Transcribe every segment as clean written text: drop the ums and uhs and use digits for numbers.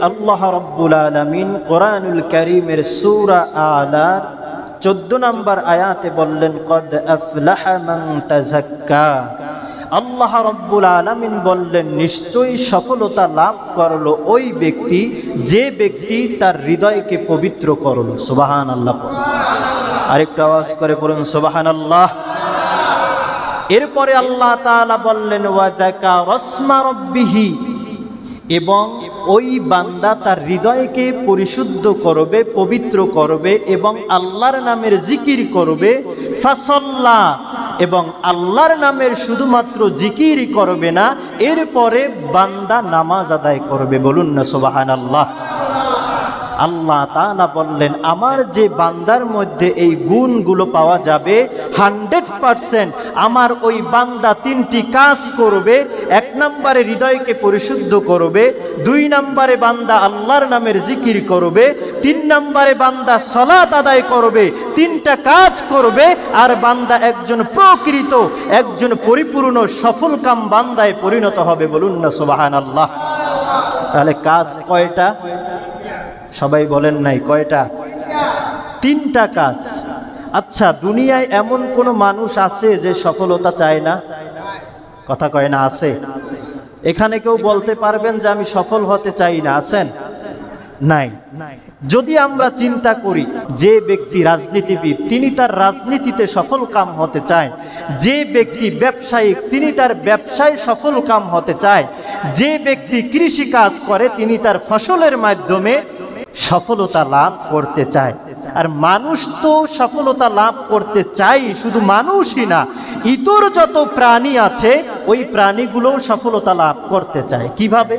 আল্লাহ রাব্বুল আলামিন কোরআনুল কারীমের সূরা আলার 14 নম্বর আয়াতে বললেন, কদ আফলাহা মান তাযাক্কা। আল্লাহ রাব্বুল আলামিন বললেন, নিশ্চয়ই সফলতা লাভ করলো ওই ব্যক্তি যে ব্যক্তি তার হৃদয়কে পবিত্র করলো। সুবহানাল্লাহ। আরেকটু আওয়াজ করে পড়ুন সুবহানাল্লাহ। এরপরে আল্লাহ তাআলা বললেন, ওয়া যাকারা ইসমা রাব্বিহি, এবং ওই বান্দা তার হৃদয়কে পরিশুদ্ধ করবে, পবিত্র করবে এবং আল্লাহর নামের জিকির করবে। ফাসাল্লা, এবং আল্লাহর নামের শুধুমাত্র জিকিরই করবে না, এরপরে বান্দা নামাজ আদায় করবে। বলুন না সুবহানাল্লাহ। আল্লাহ তাআলা বললেন, আমার যে বান্দার মধ্যে এই গুণগুলো পাওয়া যাবে 100%, আমার ওই বান্দা 3টি কাজ করবে। 1 নম্বরে হৃদয়কে পরিশুদ্ধ করবে, 2 নম্বরে বান্দা আল্লাহর নামের জিকির করবে, 3 নম্বরে বান্দা সালাত আদায় করবে। 3টা কাজ করবে আর বান্দা একজন প্রকৃত, একজন পরিপূর্ণ সফলকাম বান্দায় পরিণত হবে। বলুন না সুবহানাল্লাহ। তাহলে কাজ কয়টা? সবাই বলেন নাই কয়টা? 3টা কাজ। আচ্ছা, দুনিয়ায় এমন কোনো মানুষ আছে যে সফলতা চায় না? কথা কয় না? আছে? এখানে কেউ বলতে পারবেন যে আমি সফল হতে চাই না? আছেন? নাই। যদি আমরা চিন্তা করি, যে ব্যক্তি রাজনীতিবিদ তিনি তার রাজনীতিতে সফল কাম হতে চায়, যে ব্যক্তি ব্যবসায়িক তিনি তার ব্যবসায় সফল কাম হতে চায়, যে ব্যক্তি কৃষি কাজ করে তিনি তার ফসলের মাধ্যমে সফলতা লাভ করতে চায়। আর মানুষ তো সফলতা লাভ করতে চাই, শুধু মানুষই না, ইতর যত প্রাণী আছে ওই প্রাণীগুলোও সফলতা লাভ করতে চায়। কিভাবে?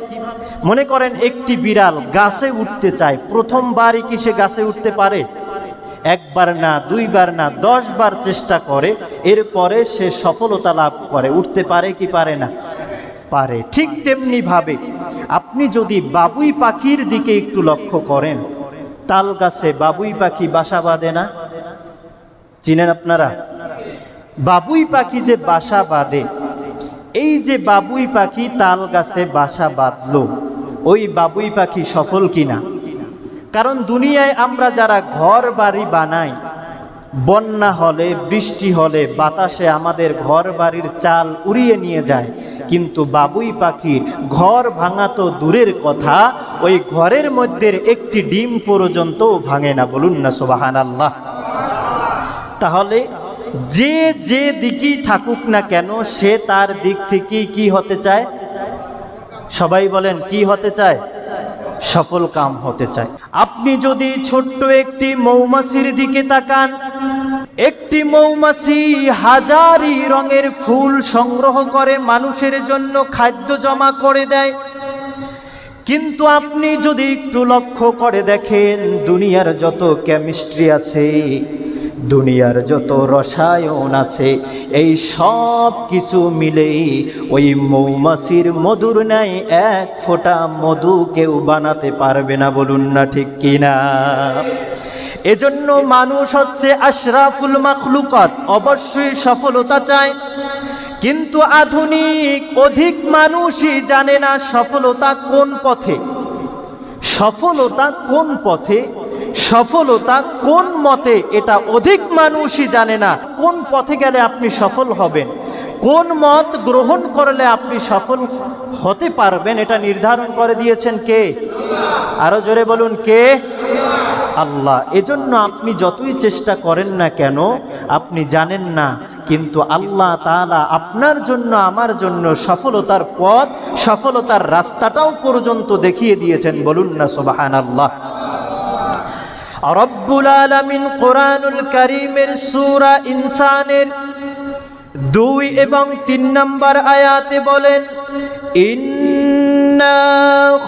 মনে করেন একটি বিড়াল গাছে উঠতে চায়, প্রথমবারই কি সে গাছে উঠতে পারে? একবার না, 2 বার না, 10 বার চেষ্টা করে, এরপরে সে সফলতা লাভ করে। উঠতে পারে কি পারে না? পারে। ঠিক তেমনি ভাবে আপনি যদি বাবুই পাখির দিকে একটু লক্ষ্য করেন, তাল গাছে বাবুই পাখি বাসা বাঁধে না? চিনেন আপনারা? বাবুই পাখি যে বাসা বাঁধে, এই যে বাবুই পাখি তাল গাছে বাসা বাঁধলো, ওই বাবুই পাখি সফল কিনা? কারণ দুনিয়ায় আমরা যারা ঘর বাড়ি বানাই, বন্যা হলে, বৃষ্টি হলে, বাতাসে আমাদের ঘর বাড়ির চাল উড়িয়ে নিয়ে যায়, কিন্তু বাবুই পাখির ঘর ভাঙা তো দূরের কথা, ওই ঘরের মধ্যে একটি ডিম পর্যন্ত ভাঙে না। বলুন না সুবহানাল্লাহ। তাহলে যে যে দিকেই থাকুক না কেন, সে তার দিক থেকেই কি হতে চায়? সবাই বলেন, কি হতে চায়? সফল কাম হতে চায়। আপনি যদি ছোট্ট একটি মৌমাছির দিকে তাকান, একটি মৌমাছি হাজারি রঙের ফুল সংগ্রহ করে মানুষের জন্য খাদ্য জমা করে দেয়, কিন্তু আপনি যদি একটু লক্ষ্য করে দেখেন, দুনিয়ার যত কেমিস্ট্রি আছে, দুনিয়ার যত রসায়ন আছে, এই সব কিছু মিলে ওই মৌমাছির মধুর ন্যায় 1 ফোঁটা মধু কেউ বানাতে পারবে না। বলুন না ঠিক কিনা? এজন্য মানুষ হচ্ছে আশরাফুল মাখলুকাত, অবশ্যই সফলতা চায়, কিন্তু আধুনিক অধিক মানুষই জানে না সফলতা কোন পথে, সফলতা কোন পথে, সফলতা কোন মতে, এটা অধিক মানুষই জানে না। কোন পথে গেলে আপনি সফল হবেন, কোন মত গ্রহণ করলে আপনি সফল হতে পারবেন, এটা নির্ধারণ করে দিয়েছেন কে? আরো জোরে বলুন, কে? আল্লাহ। এজন্য আপনি যতই চেষ্টা করেন না কেন, আপনি জানেন না, কিন্তু আল্লাহ তাআলা আপনার জন্য, আমার জন্য সফলতার পথ, সফলতার রাস্তাটাও পর্যন্ত দেখিয়ে দিয়েছেন। বলুন না সুবহানাল্লাহ। রব্বুল আলামিন কোরআনুল কারীমের সূরা ইনসানের 2 এবং 3 নম্বর আয়াতে বলেন, ইন্না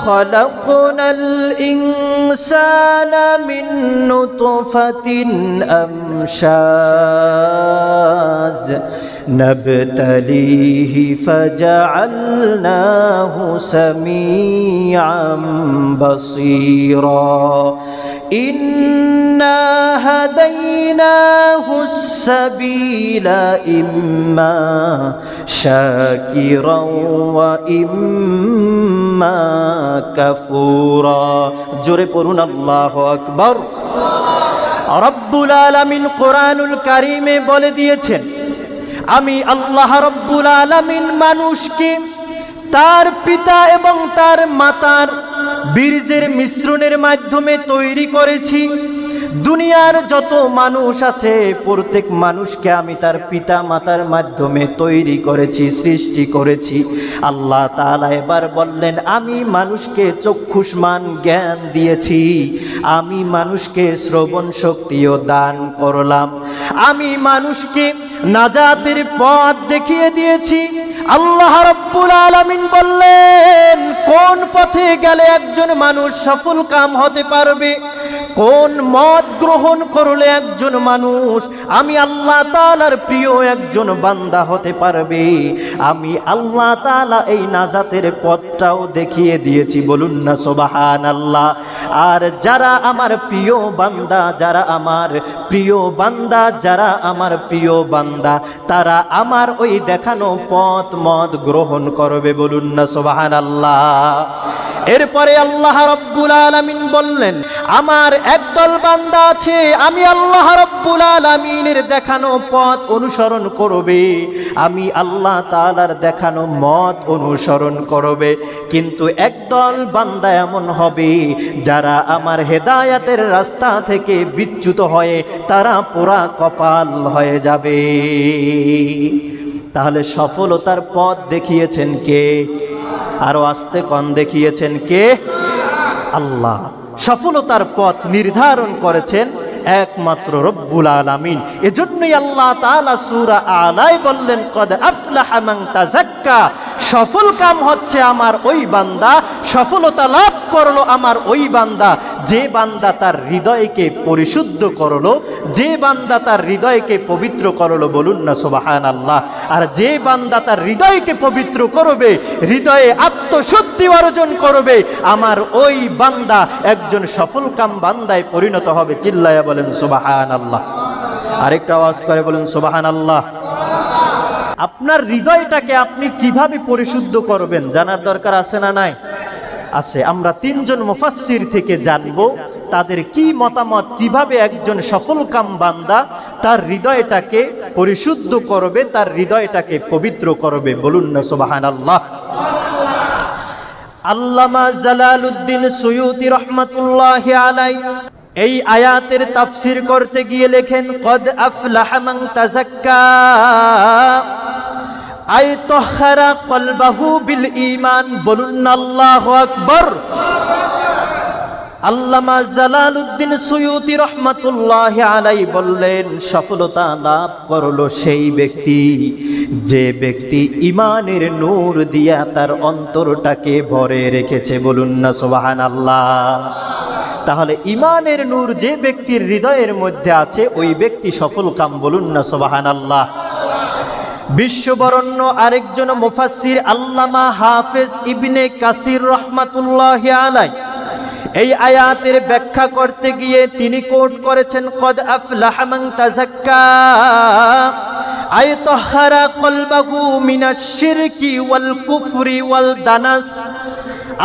খালাকনাল ইনসানা মিন নুতফাতিন আমশাজ নাবতালিহি ফাজআলনাহু সামিআম বাসীরা। ইন্না হাদাইনাহুস সাবিলা ইম্মা শাকিরাও ওয়া ইম্মা কাফুরা। জোরে পড়ুন আল্লাহু আকবার। রব্বুল আলামিন কোরআনুল কারীমে বলে দিয়েছেন, আমি আল্লাহ রব্বুল আলামিন মানুষকে তার পিতা এবং তার মাতার বীর্যের মিশ্রণের মাধ্যমে তৈরি করেছি। দুনিয়ার যত মানুষ আছে প্রত্যেক মানুষকে আমি তার পিতা মাতার মাধ্যমে তৈরি করেছি, সৃষ্টি করেছি। আল্লাহ তাআলা এবার বললেন, আমি মানুষকে চক্ষুষ্মান জ্ঞান দিয়েছি, আমি মানুষকে শ্রবণ শক্তিও দান করলাম, আমি মানুষকে নাজাতের পথ দেখিয়ে দিয়েছি। আল্লাহ রাব্বুল আলামিন বললেন, কোন পথে গেলে একজন মানুষ সফল কাম হতে পারবে, কোন মত গ্রহণ করলে একজন মানুষ আমি আল্লাহ তাআলার প্রিয় একজন বান্দা হতে পারবে, আমি আল্লাহ তাআলা এই নাজাতের পথটাও দেখিয়ে দিয়েছি। বলুন না সুবহানাল্লাহ। আর যারা আমার প্রিয় বান্দা, যারা আমার প্রিয় বান্দা, যারা আমার প্রিয় বান্দা, তারা আমার ওই দেখানো পথ মত গ্রহণ করবে। বলুন না সুবহানাল্লাহ। এরপরে আল্লাহ রাব্বুল আলামিন বললেন, আমার একদল বান্দা আছে, আমি আল্লাহ রাব্বুল আলামিনের দেখানো পথ অনুসরণ করবে, আমি আল্লাহ তাআলার দেখানো মত অনুসরণ করবে। কিন্তু একদল বান্দা এমন হবে যারা আমার হেদায়েতের রাস্তা থেকে বিচ্যুত হয়ে তারা পোড়া কপাল হয়ে যাবে। তাহলে সফলতার পথ দেখিয়েছেন কে? আরো আস্তে কোন দেখিয়েছেন কে? আল্লাহ। সফলতার পথ নির্ধারণ করেছেন একমাত্র রব্বুল আলামিন। এজন্যই আল্লাহ তাআলা সূরা আলায় বললেন, কদ আফলাহা মান তাযাক্কা, সফল কাম হচ্ছে আমার ওই বান্দা, সফলতা লাভ করলো আমার ওই বান্দা যে বান্দা তার হৃদয়কে পরিশুদ্ধ করলো, যে বান্দা তার হৃদয়কে পবিত্র করলো। বলুন না সুবহানাল্লাহ। আর যে বান্দা তার হৃদয়কে পবিত্র করবে, হৃদয়ে আত্মশুদ্ধি অর্জন করবে, আমার ওই বান্দা একজন সফল কাম বান্দায় পরিণত হবে। চিল্লায়া বলেন সুবহানাল্লাহ। আরেকটা আওয়াজ করে বলেন সুবহানাল্লাহ। আপনার হৃদয়টাকে আপনি কিভাবে পরিশুদ্ধ করবেন জানার দরকার আছে না নাই? আছে। আমরা তিনজন মুফাসসির থেকে জানবো তাদের কি মতামত, কিভাবে একজন সফলকাম বান্দা তার হৃদয়টাকে পরিশুদ্ধ করবে, তার হৃদয়টাকে পবিত্র করবে। বলুন না সুবহানাল্লাহ। আল্লামা জালালউদ্দিন সুয়ুতি রাহমাতুল্লাহি আলাইহি এই আয়াতের তাফসীর করতে গিয়ে লেখেন, কদ আফলাহা মান তাযাক্কা আই তাহহারা কলবাহু বিল ঈমান। বলুন আল্লাহু আকবার। আল্লামা জালালউদ্দিন সুয়ুতি রাহমাতুল্লাহি আলাইহি বললেন, সফলতা লাভ করলো সেই ব্যক্তি যে ব্যক্তি ঈমানের নূর দিয়া তার অন্তরটাকে ভরে রেখেছে। বলুন না সুবহানাল্লাহ। তাহলে ঈমানের নূর যে ব্যক্তির হৃদয়ের মধ্যে আছে ওই ব্যক্তি সফল কাম। বলুন না সুবহানাল্লাহ। বিশ্ববরণ্য আরেকজন মুফাসসির আল্লামা হাফেজ ইবনে কাসির রাহমাতুল্লাহি আলাইহি এই আয়াতের ব্যাখ্যা করতে গিয়ে তিনি কোট করেছেন, কদ আফলাহা মান তাযাক্কা আই তাহহারা কলবাহু মিনাশ শিরকি ওয়াল কুফরি ওয়াল দানাস।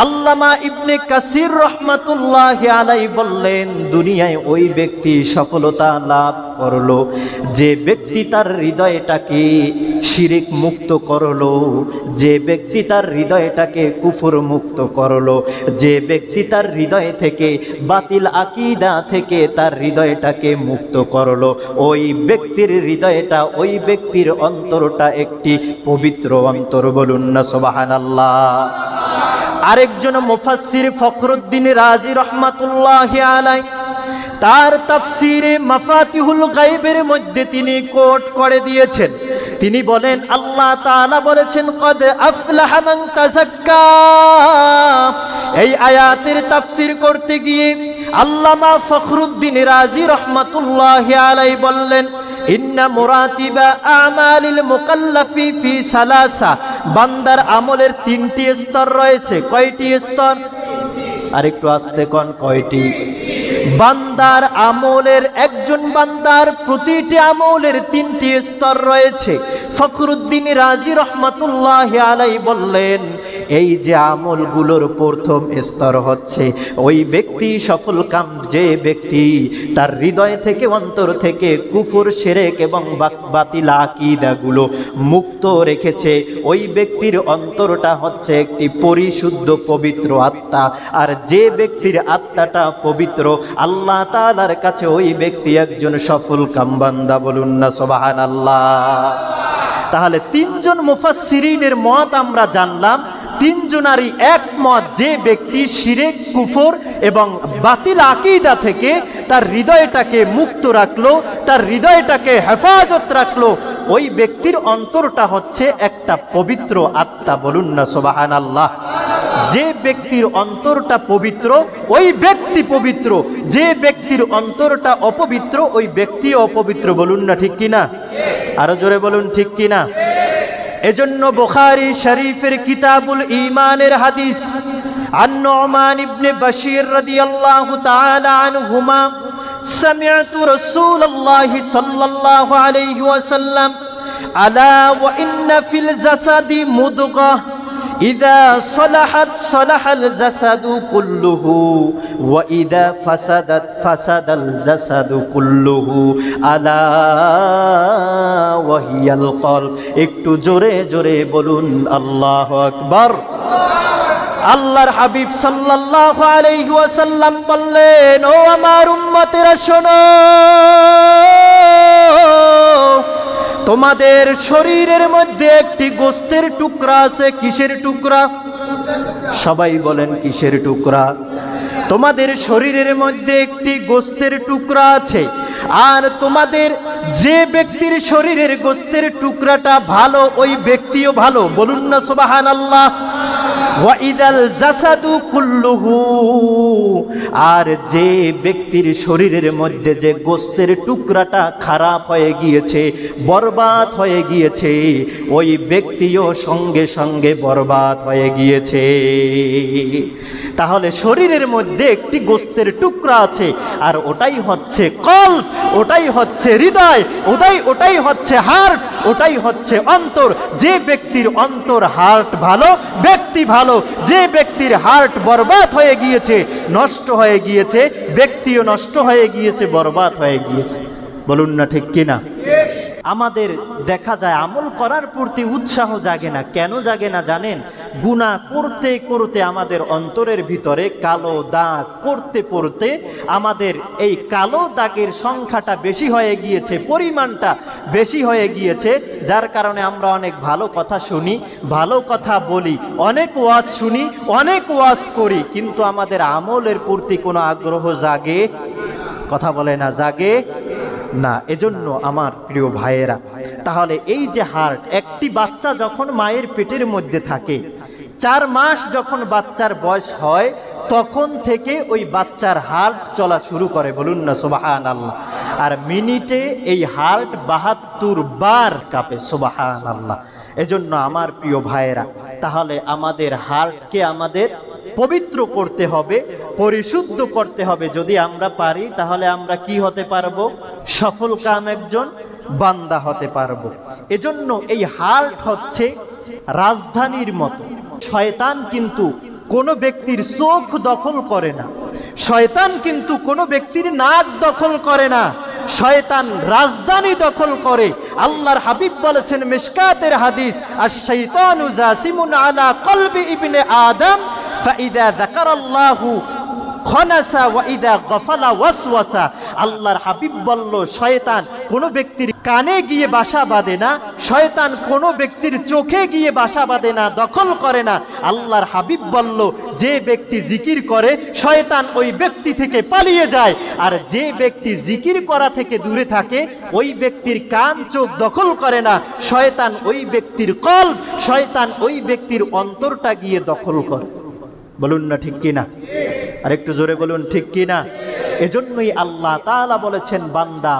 আল্লামা ইবনে কাসির রাহমাতুল্লাহি আলাইহি বললেন, দুনিয়ায় ওই ব্যক্তি সফলতা লাভ করলো যে ব্যক্তি তার হৃদয়টাকে শিরিক মুক্ত করলো, যে ব্যক্তি তার হৃদয়টাকে কুফর মুক্ত করলো, যে ব্যক্তি তার হৃদয় থেকে বাতিল আকীদা থেকে তার হৃদয়টাকে মুক্ত করলো, ওই ব্যক্তির হৃদয়টা, ওই ব্যক্তির অন্তরটা একটি পবিত্র অন্তর। বলুন না সুবহানাল্লাহ। আরেকজন মুফাসসির ফখরুদ্দিন রাজি রাহমাতুল্লাহি আলাইহি তার তাফসীরে মাফাতিহুল গায়বের মধ্যে তিনি কোট করে দিয়েছেন, তিনি বলেন, আল্লাহ তাআলা বলেছেন, কদ আফলাহা মান তাযাক্কা। এই আয়াতের তাফসীর করতে গিয়ে আল্লামা ফখরুদ্দিন রাজি রাহমাতুল্লাহি আলাইহি বললেন, ইন্না মুরাতিবা আমালিল মুকাল্লাফি ফি সালাসা। বান্দার আমলের তিনটি স্তর রয়েছে। কয়টি স্তর? আরেকটু আস্তে কোন, কয়টি? বান্দার আমলের, একজন বান্দার প্রতিটি আমলের তিনটি স্তর রয়েছে। ফখরুদ্দিন রাজি রহমাতুল্লাহি আলাইহি বললেন, এই যে আমলগুলোর প্রথম স্তর হচ্ছে ওই ব্যক্তি সফল কাম, যে ব্যক্তি তার হৃদয় থেকে, অন্তর থেকে কুফর, শিরক এবং বাতিল আকীদাগুলো মুক্ত রেখেছে, ওই ব্যক্তির অন্তরটা হচ্ছে একটি পরিশুদ্ধ পবিত্র আত্মা। আর যে ব্যক্তির আত্মাটা পবিত্র, আল্লাহ তাআলার কাছে ওই ব্যক্তি একজন সফল কাম বান্দা। বলুন না সুবহানাল্লাহ। তাহলে তিনজন মুফাসসিরিনের মত আমরা জানলাম, তিনজনারই একমত, যে ব্যক্তি শিরক, কুফর এবং বাতিল আকীদা থেকে তার হৃদয়টাকে মুক্ত রাখলো, তার হৃদয়টাকে হেফাজত রাখলো, ওই ব্যক্তির অন্তরটা হচ্ছে একটা পবিত্র আত্মা। বলুন না সুবহানাল্লাহ। যে ব্যক্তির অন্তরটা পবিত্র ওই ব্যক্তি পবিত্র, যে ব্যক্তির অন্তরটা অপবিত্র ওই ব্যক্তি অপবিত্র। বলুন না ঠিক কিনা? আরো জোরে বলুন ঠিক কিনা? এজন্য বুখারী শরীফের কিতাবুল ঈমানের হাদিস, আন নু'মান ইবনে বাশীর রাদিয়াল্লাহু তাআলা আনহুমা সামি'তু রাসূলুল্লাহি সাল্লাল্লাহু আলাইহি ওয়াসাল্লাম আলা ওয়া ইন্না ফিল জাসাদি মুদগাহ ইযা সালাহাত সালাহাল জাসাদু কুল্লুহু ওয়া ইযা ফাসাদাত ফাসাদাল জাসাদু কুল্লুহু আলা ওয়া হিয়াল কলব। একটু জোরে জোরে বলুন আল্লাহু আকবার। আল্লাহর হাবিব সাল্লাল্লাহু আলাইহি ওয়াসাল্লাম বললেন, ও আমার উম্মতেরা শোনো, তোমাদের শরীরের মধ্যে একটি গোশতের টুকরা আছে। কিসের টুকরা? সবাই বলেন কিসের টুকরা? তোমাদের শরীরের মধ্যে একটি গোশতের টুকরা আছে, আর তোমাদের যে ব্যক্তির শরীরের গোশতের টুকরাটা ভালো ওই ব্যক্তিও ভালো। বলুন না সুবহানাল্লাহ। ওয়া ইদাল জাসাদু কুল্লুহু, আর যে ব্যক্তির শরীরের মধ্যে যে গোশতের টুকরাটা খারাপ হয়ে গিয়েছে, বরবাদ হয়ে গিয়েছে, ওই ব্যক্তিও সঙ্গে সঙ্গে বরবাদ হয়ে গিয়েছে। তাহলে শরীরের মধ্যে একটি গোশতের টুকরা আছে, আর ওটাই হচ্ছে কলব, ওটাই হচ্ছে হৃদয়, ওটাই হচ্ছে হার্ট, ওটাই হচ্ছে অন্তর। যে ব্যক্তির অন্তর, হার্ট ভালো, ব্যক্তি ভালো। যে ব্যক্তির হার্ট বরবাদ হয়ে গিয়েছে, নষ্ট হয়ে গিয়েছে, ব্যক্তিও নষ্ট হয়ে গিয়েছে, বরবাদ হয়ে গিয়েছে। বলুন না ঠিক কিনা? আমাদের দেখা যায় আমল করার প্রতি উৎসাহ জাগে না। কেন জাগে না জানেন? গুনাহ করতে করতে আমাদের অন্তরের ভিতরে কালো দাগ পড়তে পড়তে আমাদের এই কালো দাগের সংখ্যাটা বেশি হয়ে গিয়েছে, পরিমাণটা বেশি হয়ে গিয়েছে, যার কারণে আমরা অনেক ভালো কথা শুনি, ভালো কথা বলি, অনেক ওয়াজ শুনি, অনেক ওয়াজ করি, কিন্তু আমাদের আমলের প্রতি কোনো আগ্রহ জাগে? কথা বলে না, জাগে না। এজন্য আমার প্রিয় ভাইয়েরা, তাহলে এই যে হার্ট, একটি বাচ্চা যখন মায়ের পেটের মধ্যে থাকে, 4 মাস যখন বাচ্চার বয়স হয়, তখন থেকে ওই বাচ্চার হার্ট চলা শুরু করে। বলুন না সুবহানাল্লাহ। আর মিনিটে এই হার্ট 72 বার কাঁপে। সুবহানাল্লাহ। এজন্য আমার প্রিয় ভাইয়েরা, তাহলে আমাদের হার্টকে আমাদের পবিত্র করতে হবে, পরিশুদ্ধ করতে হবে। যদি আমরা পারি তাহলে আমরা কি হতে পারবো? সফল কাম একজন বান্দা হতে পারবো। এজন্য এই হার্ট হচ্ছে রাজধানীর মতো। শয়তান কিন্তু কোনো ব্যক্তির চোখ দখল করে না, শয়তান কিন্তু কোনো ব্যক্তির নাক দখল করে না, শয়তান রাজধানী দখল করে। আল্লাহর হাবিব বলেছেন মিশকাতের হাদিস, আশ-শাইতানু জাসিমুন আলা কলবি ইবনে আদম ফাইদা যাকারাল্লাহু খনাসা ওয়া ইদা গফালা ওয়াসওয়াসা। আল্লাহর হাবিব বলল, শয়তান কোনো ব্যক্তির কানে গিয়ে বাসা বাঁধে না, শয়তান কোনো ব্যক্তির চোখে গিয়ে বাসা বাঁধে না, দখল করে না। আল্লাহর হাবিব বলল, যে ব্যক্তি জিকির করে শয়তান ওই ব্যক্তি থেকে পালিয়ে যায়, আর যে ব্যক্তি জিকির করা থেকে দূরে থাকে ওই ব্যক্তির কান চোখ দখল করে না, শয়তান ওই ব্যক্তির কলব, শয়তান ওই ব্যক্তির অন্তরটা গিয়ে দখল করে। বলুন না ঠিক কিনা? আর একটু জোরে বলুন ঠিক কিনা? এজন্যই আল্লাহ তাআলা বলেছেন, বান্দা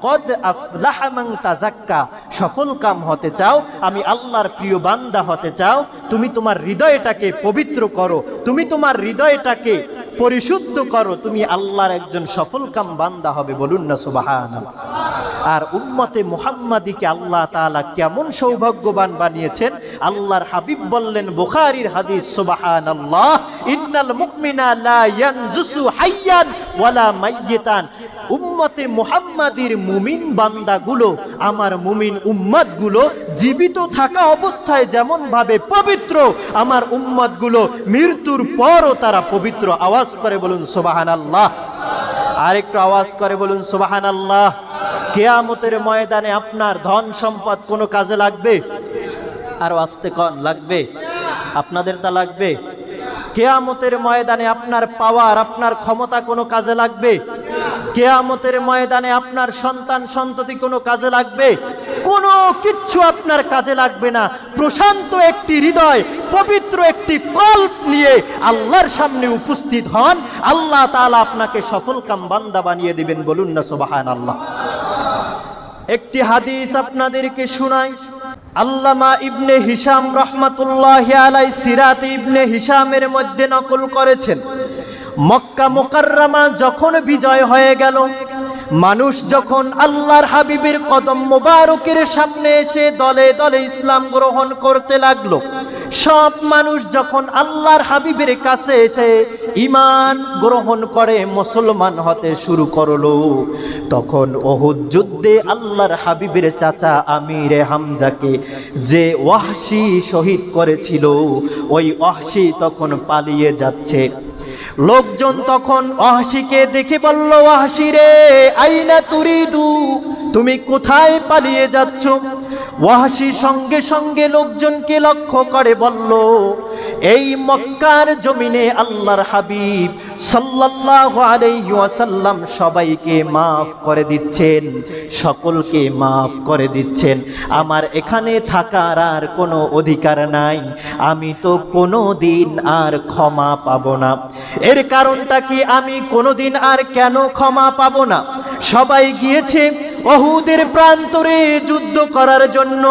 কদ আফলাহা মান তাযাক্কা, সফল কাম হতে চাও, আমি আল্লাহর প্রিয় বান্দা হতে চাও, তুমি তোমার হৃদয়টাকে পবিত্র করো, তুমি তোমার হৃদয়টাকে পরিশুদ্ধ করো, তুমি আল্লাহর একজন সফল কাম বান্দা হবে। বলুন না সুবহানাল্লাহ। আর উম্মতে মুহাম্মাদিকে আল্লাহ তাআলা কেমন সৌভাগ্যবান বানিয়েছেন, আল্লাহর হাবিব বললেন বুখারীর হাদিস, সুবহানাল্লাহ, ইন্নাল মুমিনা লা ইয়ানজুসু হাইয়ান ওয়ালা মাইয়িতান। উম্মতে মুহাম্মাদির মুমিন বান্দাগুলো, আমার মুমিন উম্মতগুলো জীবিত থাকা অবস্থায় যেমন ভাবে পবিত্র, আমার উম্মতগুলো মৃত্যুর পরও তারা পবিত্র। আওয়াজ করে বলুন সুবহানাল্লাহ। আর একটু আওয়াজ করে বলুন সুবহানাল্লাহ। কিয়ামতের ময়দানে আপনার ধন সম্পদ কোনো কাজে লাগবে? আরো আস্তে কন, লাগবে? আপনাদের তা লাগবে? কিয়ামতের ময়দানে আপনার পাওয়ার, আপনার ক্ষমতা কোনো কাজে লাগবে? কিয়ামতের ময়দানে আপনার সন্তান সন্ততি কোনো কাজে লাগবে? কোনো কিচ্ছু আপনার কাজে লাগবে না। প্রশান্ত একটি হৃদয়, পবিত্র একটি কল্প নিয়ে আল্লাহর সামনে উপস্থিত হন, আল্লাহ তাআলা আপনাকে সফল কাম বান্দা বানিয়ে দিবেন। বলুন না সুবহানাল্লাহ। একটি হাদিস আপনাদেরকে শোনাই। আল্লামা ইবনে হিশাম রহমাতুল্লাহি আলাইহি সিরাত ইবনে হিশামের মধ্যে নকল করেছেন, মক্কা মুকাররমা যখন বিজয় হয়ে গেল, মানুষ যখন আল্লাহর হাবিবের কদম মোবারকের সামনে এসে দলে দলে ইসলাম গ্রহণ করতে লাগলো, সব মানুষ যখন আল্লাহর হাবিবের কাছে এসে ঈমান গ্রহণ করে মুসলমান হতে শুরু করলো, তখন উহুদ যুদ্ধে আল্লাহর হাবিবের চাচা আমিরে হামজাকে যে ওয়াহশী শহীদ করেছিল, ওই ওয়াহশী তখন পালিয়ে যাচ্ছে। লোকজন তখন ওয়াহশীকে দেখে বলল, ওয়াহশী রে, আইনা তুরিদু, তুমি কোথায় পালিয়ে যাচ্ছ? ওয়াহশী সঙ্গে সঙ্গে লোকজনকে লক্ষ্য করে বলল, এই মক্কার জমিনে আল্লাহর হাবিব সাল্লাল্লাহু আলাইহি ওয়াসাল্লাম সবাইকে মাফ করে দিচ্ছেন, সকলকে মাফ করে দিচ্ছেন, আমার এখানে থাকার আর কোনো অধিকার নাই, আমি তো কোনো দিন আর ক্ষমা পাবো না। এর কারণটা কি? আমি কোনোদিন আর কেন ক্ষমা পাবো না? সবাই গিয়েছে উহুদের প্রান্তরে যুদ্ধ করার জন্য,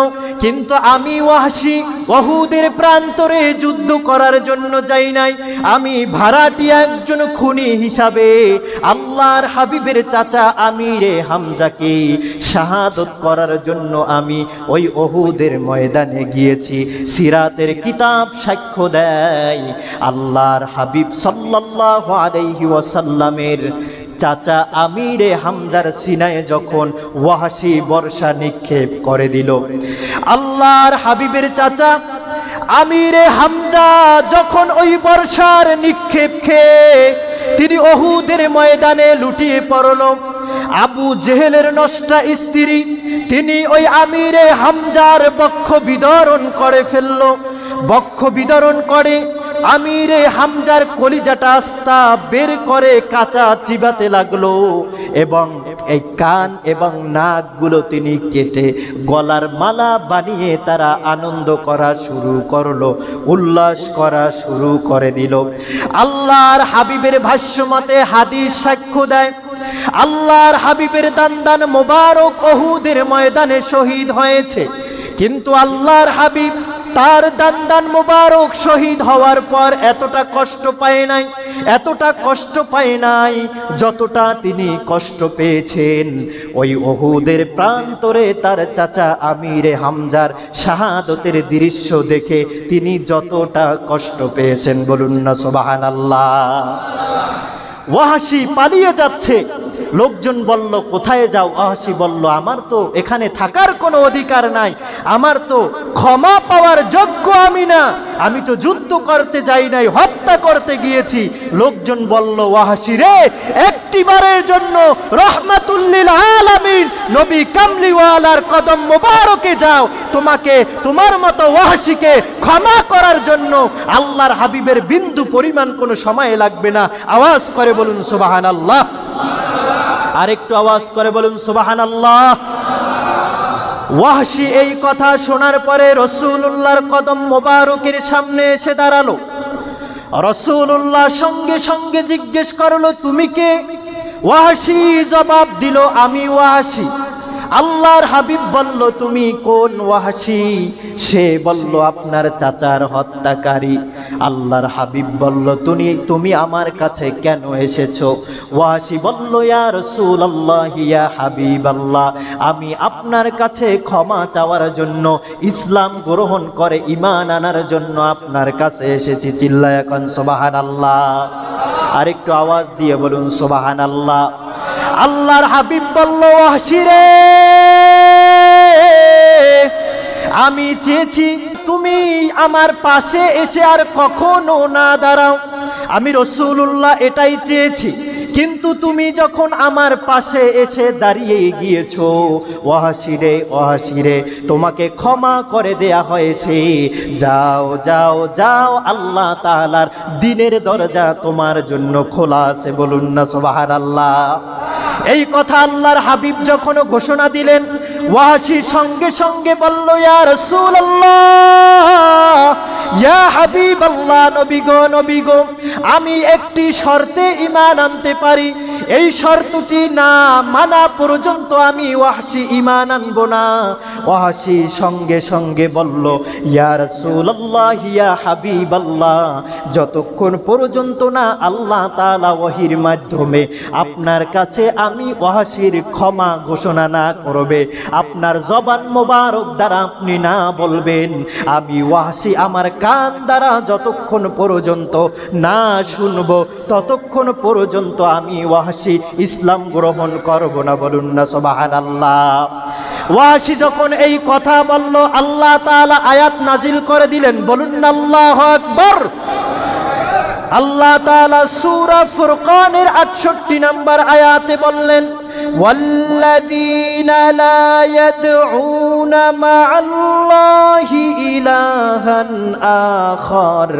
কিন্তু আমি ওয়াহশী উহুদের প্রান্তরে যুদ্ধ করার জন্য যাই নাই, আমি ভাড়াটিয়া একজন খুনি হিসাবে আল্লাহর হাবিবের চাচা আমিরে হামজাকে শাহাদত করার জন্য আমি ওই উহুদের ময়দানে গিয়েছি। সিরাতের কিতাব সাক্ষ্য দেয়, আল্লাহর হাবিব সাল্লাল্লাহু আলাইহি ওয়াসাল্লামের চাচা আমিরে হামজার সিনায় যখন ওয়াহশী বর্ষা নিক্ষেপ করে দিল, আল্লাহর হাবিবের চাচা আমিরে হামজা যখন ওই বর্ষার নিক্ষেপ খেয়ে তিনি উহুদের ময়দানে লুটিয়ে পড়ল, আবু জেহেলের নষ্টা স্ত্রী তিনি ওই আমিরে হামজার বক্ষ বিদরণ করে ফেলল। বক্ষ বিদরণ করে আমিরে হামজার কলিজাটা আস্তা বের করে কাঁচা চিবাতে লাগলো, এবং এই কান এবং নাকগুলো তিনি কেটে গলার মালা বানিয়ে তারা আনন্দ করা শুরু করলো, উল্লাস করা শুরু করে দিল। আল্লাহর হাবিবের ভাষ্যমতে হাদিস সাক্ষ্য দেয়, আল্লাহর হাবিবের দান্দান মোবারক উহুদের ময়দানে শহীদ হয়েছে, কিন্তু আল্লাহর হাবিব তার দান্দান মোবারক শহীদ হওয়ার পর এতটা কষ্ট পায় নাই, এতটা কষ্ট পায় নাই যতটা তিনি কষ্ট পেয়েছেন ওই উহুদের প্রান্তরে তার চাচা আমিরে হামজার শাহাদতের দৃশ্য দেখে তিনি যতটা কষ্ট পেয়েছেন। বলুন না সুবহানাল্লাহ। ওয়াহশী পালিয়ে যাচ্ছে, লোকজন বলল, কোথায় যাও? ওয়াহশী বলল, আমার তো এখানে থাকার কোনো অধিকার নাই, আমার তো ক্ষমা পাওয়ার যোগ্য আমি না, আমি তো যুদ্ধ করতে যাই নাই, হত্যা করতে গিয়েছি। লোকজন বলল, ওয়াহশী রে, একটিবারের জন্য রহমাতুল লিল আলামিন নবী কামলিওয়ালার কদম মোবারকে যাও, তোমাকে তোমার মতো ওয়াহশীকে ক্ষমা করার জন্য আল্লাহর হাবিবের বিন্দু পরিমাণ কোনো সময় লাগবে না। আওয়াজ করে বলুন সুবহানাল্লাহ। আরেকটু আওয়াজ করে বলুন সুবহানাল্লাহ। ওয়াহশী এই কথা শোনার পরে রাসূলুল্লাহর কদম মোবারকের সামনে এসে দাঁড়ালো। রাসূলুল্লাহ সঙ্গে সঙ্গে জিজ্ঞেস করলো, তুমি কে? ওয়াহশী জবাব দিল, আমি ওয়াহশী। আল্লাহর হাবিব বলল, তুমি কোন ওয়াহশী? সে বলল, আপনার চাচার হত্যাকারী। আল্লাহর হাবিব বলল, তুমি আমার কাছে কেন এসেছো? ওয়াহশী বলল, ইয়া রাসূলুল্লাহ, ইয়া হাবিবাল্লাহ, আমি আপনার কাছে ক্ষমা চাওয়ার জন্য, ইসলাম গ্রহণ করে ঈমান আনার জন্য আপনার কাছে এসেছি। চিল্লায়া কোন সুবহানাল্লাহ। আরেকটু আওয়াজ দিয়ে বলুন সুবহানাল্লাহ। আল্লাহর হাবিব বলল, ওয়াহশী রে, আমি চেয়েছি তুমি আমার পাশে এসে আর কখনো না দাঁড়াও। আমি রাসূলুল্লাহ এটাই চেয়েছি, কিন্তু তুমি যখন আমার পাশে এসে দাঁড়িয়ে গিয়েছো, ওয়াহশী রে, ওয়াহশী রে, তোমাকে ক্ষমা করে দেয়া হয়েছে। যাও যাও যাও, আল্লাহ তাআলার দ্বীনের দরজা তোমার জন্য খোলা আছে। বলুন না সুবহানাল্লাহ। এই কথা আল্লাহর হাবিব যখন ঘোষণা দিলেন, ওয়াহশী সঙ্গে সঙ্গে বলল, ইয়া রাসূলুল্লাহ, ইয়া হাবিবাল্লাহ, নবী গো, নবী গো, আমি একটি শর্তে ঈমান আনতে পারি। এই শর্তটি না মানা পর্যন্ত আমি ওয়াহশী ঈমান আনবো না। ওয়াহশী সঙ্গে সঙ্গে বলল, ইয়া রাসূলুল্লাহ, ইয়া হাবিবাল্লাহ, যতক্ষণ পর্যন্ত না আল্লাহ তাআলা ওহীর মাধ্যমে আপনার কাছে আমি ওয়াহশীর ক্ষমা ঘোষণা না করবে, আপনার জবান মোবারক দ্বারা আপনি না বলবেন, আমি ওয়াহশী আমার কান দ্বারা যতক্ষণ পর্যন্ত না শুনব, ততক্ষণ পর্যন্ত আমি ওয়াহশী ইসলাম গ্রহণ করব না। বলুন না সুবহানাল্লাহ। ওয়াহশী যখন এই কথা বলল, আল্লাহ তাআলা আয়াত নাজিল করে দিলেন। বলুন না আল্লাহু আকবার। আল্লাহ তাআলা সূরা ফুরকানের 68 নম্বর আয়াতে বললেন, ওয়াল্লাযীনা লা ইয়াদউনা মা'আল্লাহি ইলাহান আখার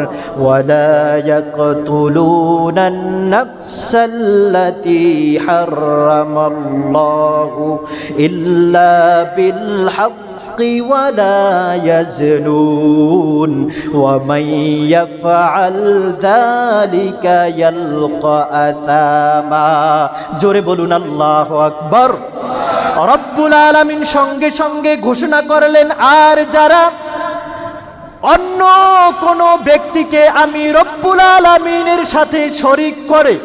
ওয়া লা ইয়াকতুলুনান নাফসাল্লাতী হারামাল্লাহু ইল্লা বিল হক ولا يزنون ومن يفعل ذلك يلقى أثاما। জোরে বলুন আল্লাহু আকবার। রব্বুল আলামিন সঙ্গে সঙ্গে ঘোষণা করলেন, আর যারা অন্য কোন ব্যক্তিকে আমি রব্বুল আলামিনের সাথে শরীক করে,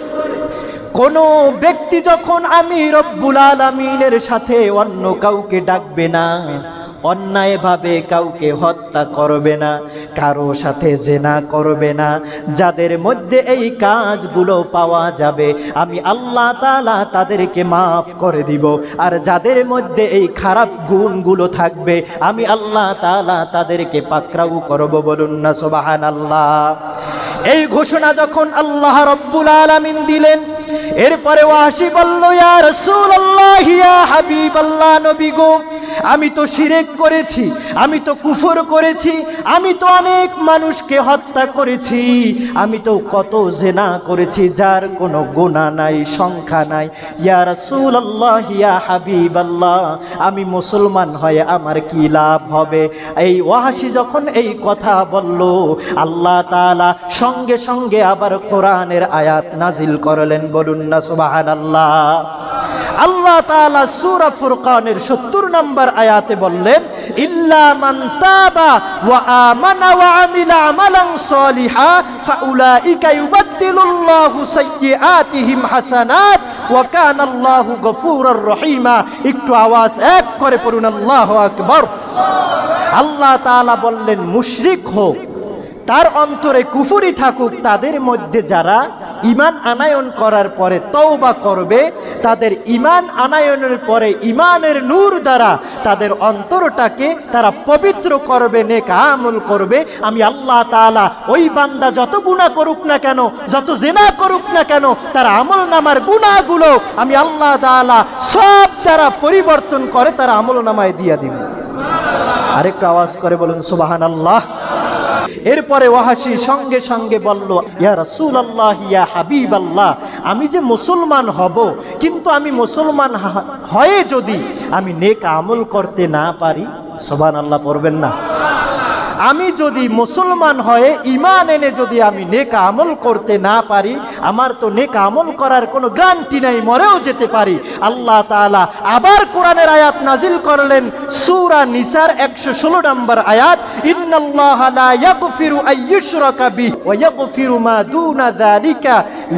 কোন ব্যক্তি যখন আমি রব্বুল আলামিনের সাথে অন্য কাউকে ডাকবে না, অন্যায়ভাবে কাউকে হত্যা করবে না, কারো সাথে জিনা করবে না, যাদের মধ্যে এই কাজগুলো পাওয়া যাবে আমি আল্লাহ তাআলা তাদেরকে মাফ করে দিব, আর যাদের মধ্যে এই খারাপ গুণগুলো থাকবে আমি আল্লাহ তাআলা তাদেরকে পাকড়াও করব। বলুন না সুবহানাল্লাহ। এই ঘোষণা যখন আল্লাহ রব্বুল আলামিন দিলেন, এরপরে ওয়াহশী বলল, ইয়া রাসূলুল্লাহ, ইয়া হাবিবাল্লাহ, নবী গো, আমি তো শিরক করেছি, আমি তো কুফর করেছি, আমি তো অনেক মানুষকে হত্যা করেছি, আমি তো কত জিনা করেছি যার কোনো গুনাহ নাই, সংখ্যা নাই। ইয়া রাসূলুল্লাহ, ইয়া হাবিবাল্লাহ, আমি মুসলমান হয়ে আমার কি লাভ হবে? এই ওয়াহশী যখন এই কথা বলল, আল্লাহ তাআলা সঙ্গে সঙ্গে আবার কোরআনের আয়াত নাজিল করলেন। বলুন না সুবহানাল্লাহ। আল্লাহ তাআলা সূরা ফুরকানের 70 নম্বর আয়াতে বললেন, ইল্লা মান তাবা ওয়া আমানা ওয়া আমিলা আমালান সালিহা ফাউলাইকা ইউবাদদিলুল্লাহু সাইয়্যাতিহিম হাসানাত ওয়া কানাল্লাহু গফুরুর রহিমা। একটু আওয়াজ এক করে পড়ুন আল্লাহু আকবার। আল্লাহ তাআলা বললেন, মুশরিক হোক, তার অন্তরে কুফরি থাকুক, তাদের মধ্যে যারা ঈমান আনায়ন করার পরে তওবা করবে, তাদের ঈমান আনায়নের পরে ঈমানের নূর দ্বারা তাদের অন্তরটাকে তারা পবিত্র করবে, নেক আমল করবে, আমি আল্লাহ তাআলা ওই বান্দা যত গুনাহ করুক না কেন, যত জিনা করুক না কেন, তার আমল নামার গুনাহগুলো আমি আল্লাহ তাআলা সব দ্বারা পরিবর্তন করে তার আমল নামায় দিয়ে দিব। আরেকটু আওয়াজ করে বলুন সুবহানাল্লাহ। এরপরে ওয়াহশী সঙ্গে সঙ্গে বলল, ইয়া রাসূলুল্লাহ, ইয়া হাবিবাল্লাহ, আমি যে মুসলমান হব, কিন্তু আমি মুসলমান হয়ে যদি আমি নেক আমল করতে না পারি, সুবহানাল্লাহ পড়বেন না? আমি যদি মুসলমান হয়ে ঈমান এনে যদি আমি নেক আমল করতে না পারি, আমার তো নেক আমল করার কোনো গ্যারান্টি নাই, মরেও যেতে পারি। আল্লাহ তাআলা আবার কোরআনের আয়াত নাজিল করলেন সূরা নিসার 116 নম্বর আয়াত, ইন্নাল্লাহা লা ইয়াগফিরু আইয়ুশরাকা বিহি ওয়া ইয়াগফিরু মা দুনা যালিকা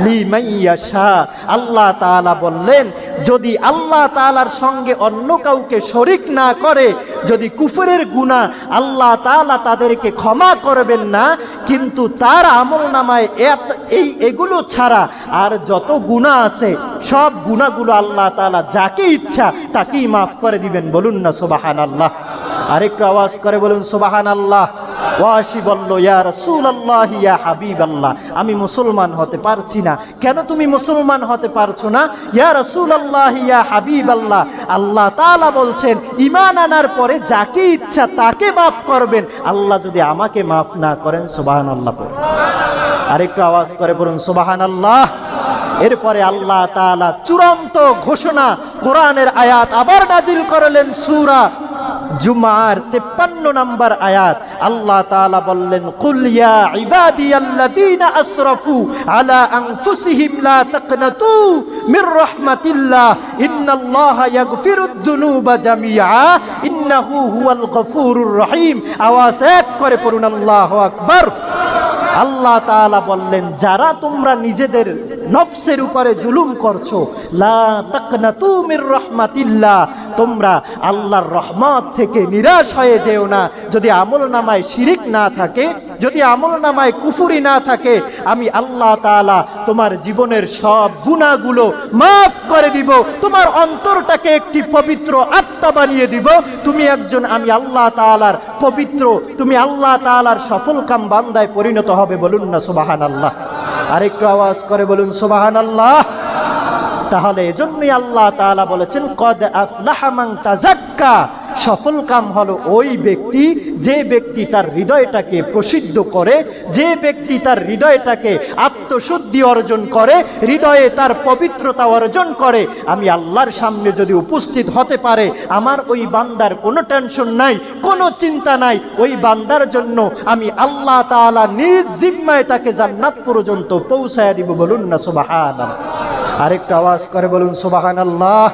লিমান ইয়াশা। আল্লাহ তাআলা বললেন, যদি আল্লাহ তাআলার সঙ্গে অন্য কাউকে শরীক না করে, যদি কুফরের গুনাহ আল্লাহ তাআলা তাদেরকে ক্ষমা করবেন না, কিন্তু তার আমলনামায় এগুলো ছাড়া আর যত গুনাহ আছে সব গুনাহগুলো আল্লাহ তাআলা যাকে ইচ্ছা তাকেই মাফ করে দিবেন। বলুন না সুবহানাল্লাহ। আরেকটু আওয়াজ করে বলুন সুবহানাল্লাহ। ওয়াসি বলল, ইয়া রাসূলুল্লাহ ইয়া হাবিবাল্লাহ, আমি মুসলমান হতে পারছি না। কেন তুমি মুসলমান হতে পারছো না? ইয়া রাসূলুল্লাহ ইয়া হাবিবাল্লাহ, আল্লাহ তাআলা বলছেন ঈমান আনার পরে যাকে ইচ্ছা তাকে মাফ করবেন। আল্লাহ যদি আমাকে মাফ না করেন, সুবহানাল্লাহ পড়ুন। আরেকটু আওয়াজ করে বলুন সুবহানাল্লাহ। এরপরে আল্লাহ তাআলা চূড়ান্ত ঘোষণা কোরআনের আয়াত আবার নাজিল করলেন সূরা জুমার 53 নম্বর আয়াত। আল্লাহ তাআলা বললেন, কুল ইয়া ইবাদিয়াল্লাযীনা আসরাফু আলা আনফুসিহিম লা তাকনাতু মির রাহমাতিল্লাহ ইন্নাল্লাহা ইয়াগফিরুদ যুনুবা জামিআ ইন্নাহু হুয়াল গফুরুর রহিম। আওয়াজ এক করে পড়ুন আল্লাহু আকবার। আল্লাহ তাআলা বললেন, যারা তোমরা নিজেদের নফসের উপরে জুলুম করছো, লা তাকনাতু মির রাহমাতিল্লাহ, তোমরা আল্লাহর রহমত থেকে নিরাশ হয়ে যেও না। যদি আমলনামায় শিরিক না থাকে, যদি আমলনামায় কুফরি না থাকে, আমি আল্লাহ তাআলা তোমার জীবনের সব গুনাহগুলো মাফ করে দিব, তোমার অন্তরটাকে একটি পবিত্র আত্মা বানিয়ে দিব। তুমি একজন আমি আল্লাহ তাআলার পবিত্র, তুমি আল্লাহ তাআলার সফলকাম বান্দায় পরিণত হবে। বলুন না সুবহানাল্লাহ। আরেকটু আওয়াজ করে বলুন সুবহানাল্লাহ। তাহলে এজন্যই আল্লাহ তাআলা বলেছেন, কদ আফলাহা মান তাযাক্কা, সফল কাম হলো ওই ব্যক্তি যে ব্যক্তি তার হৃদয়টাকে প্রসিদ্ধ করে, যে ব্যক্তি তার হৃদয়টাকে আত্মশুদ্ধি অর্জন করে, হৃদয়ে তার পবিত্রতা অর্জন করে। আমি আল্লাহর সামনে যদি উপস্থিত হতে পারে, আমার ওই বান্দার কোনো টেনশন নাই, কোনো চিন্তা নাই। ওই বান্দার জন্য আমি আল্লাহ তাআলা নিজ জিম্মায় তাকে জান্নাত পর্যন্ত পৌঁছায়া দিব। বলুন না সুবহানাল্লাহ। আরেকটা আওয়াজ করে বলুন সুবহানাল্লাহ।